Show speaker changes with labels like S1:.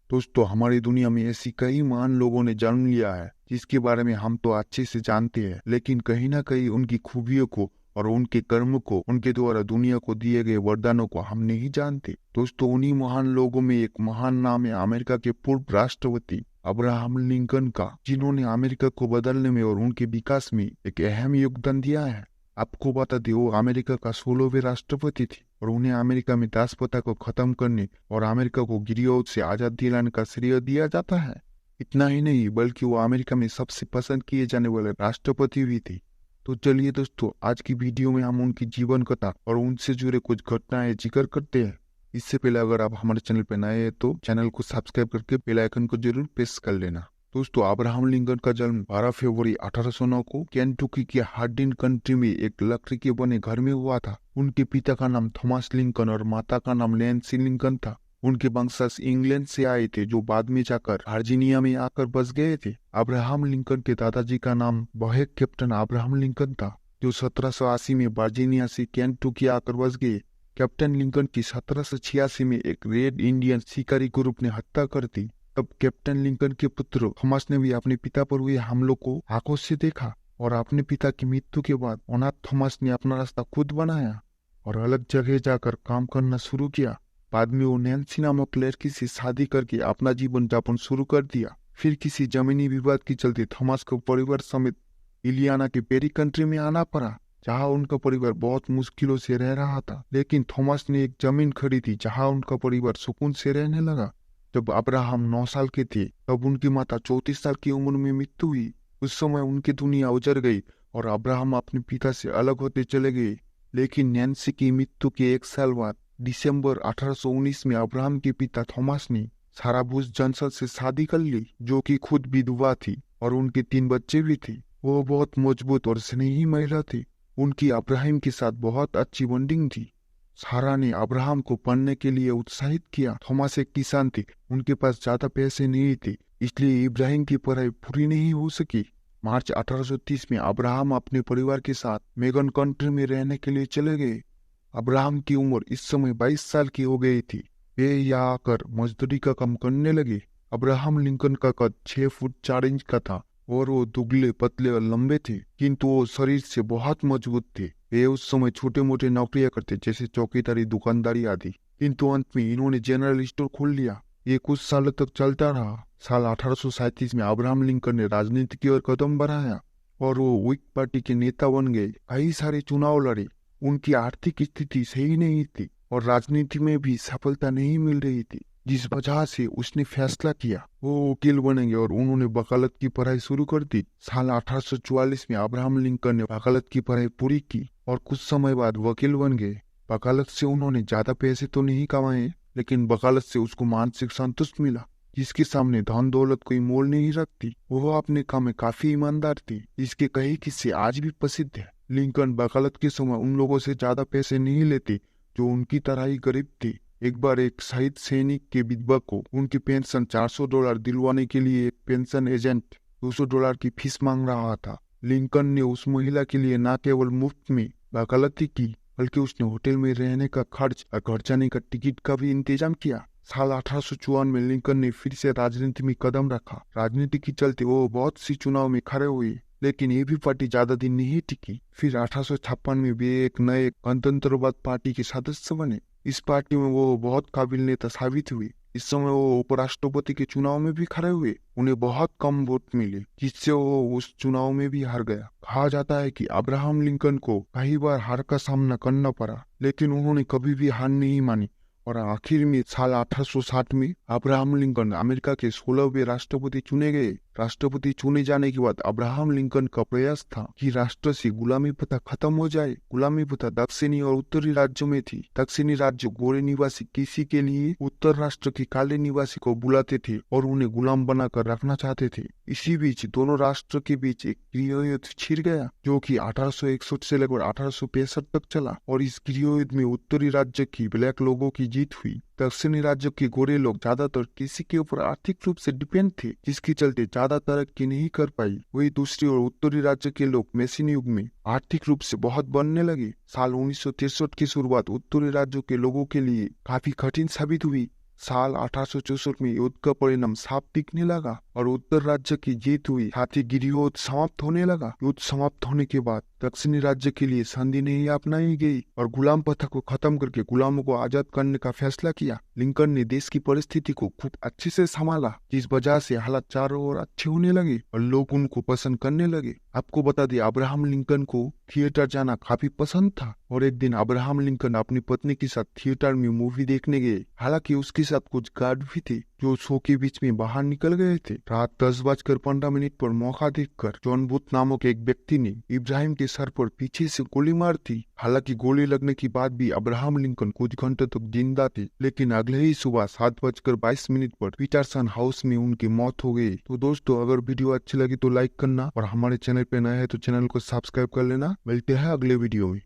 S1: दोस्तों, हमारी दुनिया में ऐसी कई महान लोगों ने जन्म लिया है जिसके बारे में हम तो अच्छे से जानते हैं, लेकिन कहीं ना कहीं उनकी खूबियों को और उनके कर्म को, उनके द्वारा दुनिया को दिए गए वरदानों को हम नहीं जानते। दोस्तों, उन्हीं महान लोगों में एक महान नाम है अमेरिका के पूर्व राष्ट्रपति अब्राहम लिंकन का, जिन्होंने अमेरिका को बदलने में और उनके विकास में एक अहम योगदान दिया है। आपको बता दें, वो अमेरिका का 16वें राष्ट्रपति थे और उन्हें अमेरिका में दासप्रथा को खत्म करने और अमेरिका को गिरियों से आजाद दिलाने का श्रेय दिया जाता है। इतना ही नहीं, बल्कि वो अमेरिका में सबसे पसंद किए जाने वाले राष्ट्रपति भी थे। तो चलिए दोस्तों, आज की वीडियो में हम उनकी जीवन कथा और उनसे जुड़े कुछ घटनाएं जिक्र करते हैं। इससे पहले अगर आप हमारे चैनल पर नए हैं तो चैनल को सब्सक्राइब करके बेल आइकन को जरूर प्रेस कर लेना। दोस्तों, अब्राहम लिंकन का जन्म 12 फरवरी 1809 को केंटुकी के हार्डिन कंट्री में एक लकड़ी के बने घर में हुआ था। उनके पिता का नाम थॉमस लिंकन और माता का नाम नैन्सी लिंकन था। उनके वंशज इंग्लैंड से आए थे, जो बाद में जाकर वर्जीनिया में आकर बस गए थे। अब्राहम लिंकन के दादाजी का नाम बहेक कैप्टन अब्राहम लिंकन था, जो 1780 में वर्जीनिया से केंटुकी आकर बस गए। कैप्टन लिंकन की 1786 में एक रेड इंडियन शिकारी ग्रुप ने हत्या कर दी। तब कैप्टन लिंकन के पुत्र थॉमस ने भी अपने पिता पर हुए हमलों को आंखों से देखा और अपने पिता की मृत्यु के बाद अनाथ थॉमस ने अपना रास्ता खुद बनाया और अलग जगह जाकर काम करना शुरू किया। बाद में वो नैन्सी नामक लड़की से शादी करके अपना जीवन यापन शुरू कर दिया। फिर किसी जमीनी विवाद के चलते थॉमस को परिवार समेत इलियाना के पेरी कंट्री में आना पड़ा, जहाँ उनका परिवार बहुत मुश्किलों से रह रहा था। लेकिन थॉमस ने एक जमीन खरीदी जहाँ उनका परिवार सुकून से रहने लगा। जब अब्राहम 9 साल के थे तब उनकी माता 34 साल की उम्र में मृत्यु हुई। उस समय उनकी दुनिया उजड़ गई और अब्राहम अपने पिता से अलग होते चले गए। लेकिन नैन्सी की मृत्यु के 1 साल बाद दिसंबर 1819 में अब्राहम के पिता थॉमस ने सारा बुश जॉनसन से शादी कर ली, जो कि खुद विधवा थी और उनके 3 बच्चे भी थे। वो बहुत मजबूत और स्नेही महिला थी। उनकी अब्राहम के साथ बहुत अच्छी बॉन्डिंग थी। सारा ने अब्राहम को पढ़ने के लिए उत्साहित किया। थॉमस एक किसान थे, उनके पास ज्यादा पैसे नहीं थे, इसलिए इब्राहिम की पढ़ाई पूरी नहीं हो सकी। मार्च 1830 में अब्राहम अपने परिवार के साथ मेगन कंट्री में रहने के लिए चले गए। अब्राहम की उम्र इस समय 22 साल की हो गई थी। वे यहाँ आकर मजदूरी का काम करने लगे। अब्राहम लिंकन का कद 6 फुट 4 इंच का था और वो दुबले पतले और लंबे थे, किंतु वो शरीर से बहुत मजबूत थे। वे उस समय छोटे मोटे नौकरियां करते, जैसे चौकीदारी, दुकानदारी आदि, किंतु अंत में इन्होंने जनरल स्टोर खोल लिया। ये कुछ सालों तक चलता रहा। साल 1837 में अब्राहम लिंकन ने राजनीति की ओर कदम बढ़ाया और वो व्हिग पार्टी के नेता बन गए। कई सारे चुनाव लड़े। उनकी आर्थिक स्थिति सही नहीं थी और राजनीति में भी सफलता नहीं मिल रही थी, जिस वजह से उसने फैसला किया वो वकील बनेंगे और उन्होंने वकालत की पढ़ाई शुरू कर दी। साल 1844 में अब्राहम लिंकन ने वकालत की पढ़ाई पूरी की और कुछ समय बाद वकील बन गए। वकालत से उन्होंने ज्यादा पैसे तो नहीं कमाए, लेकिन वकालत से उसको मानसिक संतुष्ट मिला, जिसके सामने धन दौलत कोई मोल नहीं रखती। वो अपने काम में काफी ईमानदार थी। इसके कई किस्से आज भी प्रसिद्ध है। लिंकन वकालत के समय उन लोगों से ज्यादा पैसे नहीं लेते जो उनकी तरह ही गरीब थे। एक बार एक शहीद सैनिक के विधवा को उनकी पेंशन $400 दिलवाने के लिए एक पेंशन एजेंट $200 की फीस मांग रहा था। लिंकन ने उस महिला के लिए न केवल मुफ्त में वकालती की, बल्कि उसने होटल में रहने का खर्च और घर जाने का टिकट का भी इंतजाम किया। साल 1854 में लिंकन ने फिर से राजनीति में कदम रखा। राजनीति के चलते वो बहुत सी चुनाव में खड़े हुए, लेकिन ये भी पार्टी ज्यादा दिन नहीं टिकी। फिर 1856 में वे एक नए गणतंत्रवाद पार्टी के सदस्य बने। इस पार्टी में वो बहुत काबिल नेता साबित हुए। इस समय वो उपराष्ट्रपति के चुनाव में भी खड़े हुए। उन्हें बहुत कम वोट मिले, जिससे वो उस चुनाव में भी हार गया। कहा जाता है कि अब्राहम लिंकन को कई बार हार का सामना करना पड़ा, लेकिन उन्होंने कभी भी हार नहीं मानी और आखिर में साल 1860 में अब्राहम लिंकन अमेरिका के 16वें राष्ट्रपति चुने गए। राष्ट्रपति चुने जाने के बाद अब्राहम लिंकन का प्रयास था कि राष्ट्र से गुलामी प्रथा खत्म हो जाए। गुलामी प्रथा दक्षिणी और उत्तरी राज्यों में थी। दक्षिणी राज्य गोरे निवासी किसी के लिए उत्तर राष्ट्र के काले निवासी को बुलाते थे और उन्हें गुलाम बनाकर रखना चाहते थे। इसी बीच दोनों राष्ट्र के बीच एक गृह युद्ध छिड़ गया, जो कि 1861 से लेकर 1865 तक चला और इस गृह युद्ध में उत्तरी राज्य की ब्लैक लोगों की जीत हुई। दक्षिणी राज्य के गोरे लोग ज्यादातर किसी के ऊपर आर्थिक रूप से डिपेंड थे, जिसके चलते ज्यादा तरक्की नहीं कर पाई। वही दूसरी ओर उत्तरी राज्य के लोग मशीन युग में आर्थिक रूप से बहुत बनने लगे। साल 1963 की शुरुआत उत्तरी राज्यों के लोगों के लिए काफी कठिन साबित हुई। साल 1864 में युद्ध का परिणाम साफ दिखने लगा और उत्तर राज्य की जीत हुई। साथ ही गिरिरोध समाप्त होने लगा। युद्ध समाप्त होने के बाद दक्षिणी राज्य के लिए संधि नहीं अपनाई गई और गुलाम प्रथा को खत्म करके गुलामों को आजाद करने का फैसला किया। लिंकन ने देश की परिस्थिति को खूब अच्छे से संभाला, जिस वजह से हालात चारों ओर अच्छे होने लगे और लोग उनको पसंद करने लगे। आपको बता दें, अब्राहम लिंकन को थिएटर जाना काफी पसंद था और एक दिन अब्राहम लिंकन अपनी पत्नी के साथ थिएटर में मूवी देखने गए। हालांकि उसके साथ कुछ गार्ड भी थे जो शो के बीच में बाहर निकल गए थे। रात 10:15 पर मौका देखकर जॉन बूथ नामक एक व्यक्ति ने इब्राहिम के सर पर पीछे से गोली मार दी। हालांकि गोली लगने के बाद भी अब्राहम लिंकन कुछ घंटों तक जिंदा थे, लेकिन अगले ही सुबह 7:22 पर पीटरसन हाउस में उनकी मौत हो गई। तो दोस्तों, अगर वीडियो अच्छी लगी तो लाइक करना और हमारे चैनल पे नए हैं तो चैनल को सब्सक्राइब कर लेना। मिलते हैं अगले वीडियो में।